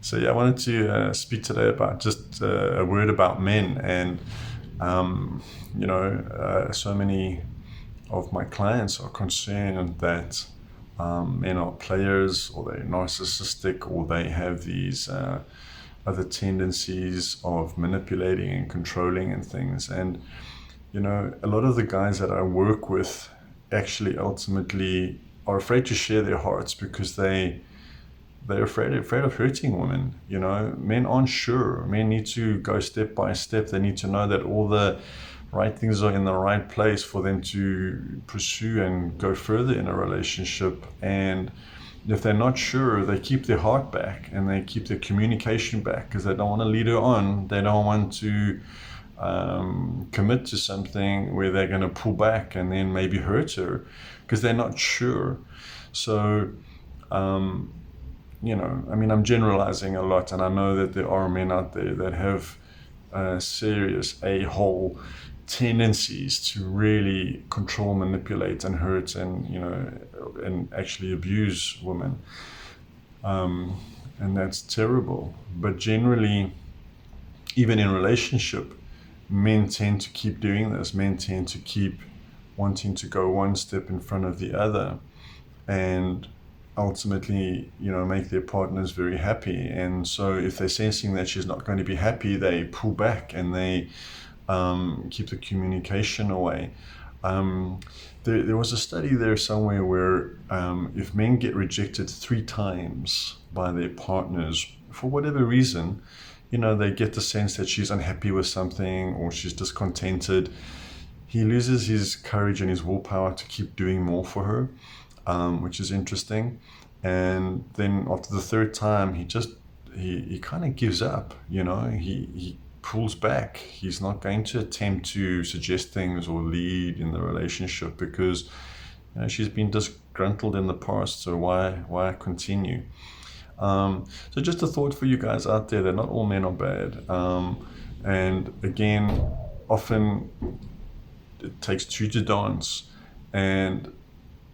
So yeah, I wanted to speak today about just a word about men. And so many of my clients are concerned that men are players, or they're narcissistic, or they have these other tendencies of manipulating and controlling and things. And a lot of the guys that I work with actually ultimately are afraid to share their hearts because they're afraid of hurting women. Men aren't sure. Men need to go step by step. They need to know that all the right things are in the right place for them to pursue and go further in a relationship. And if they're not sure, they keep their heart back and they keep their communication back because they don't want to lead her on. They don't want to commit to something where they're going to pull back and then maybe hurt her because they're not sure. So I'm generalizing a lot, and I know that there are men out there that have serious a-hole tendencies to really control, manipulate, and hurt, and actually abuse women. And that's terrible. But generally, even in relationship, men tend to keep doing this. Men tend to keep wanting to go one step in front of the other, and ultimately, make their partners very happy. And so if they're sensing that she's not going to be happy, they pull back and they keep the communication away. There was a study there somewhere where if men get rejected 3 times by their partners for whatever reason, they get the sense that she's unhappy with something or she's discontented, he loses his courage and his willpower to keep doing more for her. Which is interesting. And then after the 3rd time, he kind of gives up. He pulls back. He's not going to attempt to suggest things or lead in the relationship because she's been disgruntled in the past. So why continue? So just a thought for you guys out there that not all men are bad. And again, often it takes 2 to dance. And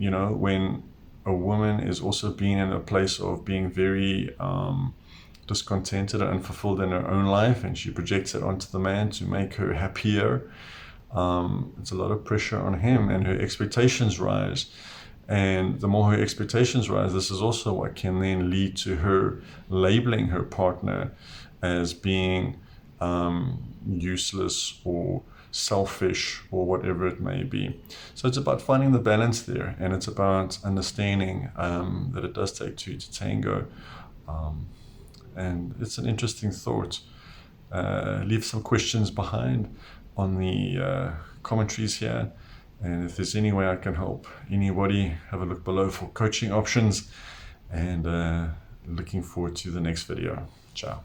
when a woman is also being in a place of being very discontented and unfulfilled in her own life, and she projects it onto the man to make her happier, it's a lot of pressure on him, and her expectations rise. And the more her expectations rise, this is also what can then lead to her labeling her partner as being useless or selfish or whatever it may be. So it's about finding the balance there, and it's about understanding that it does take 2 to tango. And it's an interesting thought. Leave some questions behind on the commentaries here, and if there's any way I can help anybody, have a look below for coaching options, and looking forward to the next video. Ciao.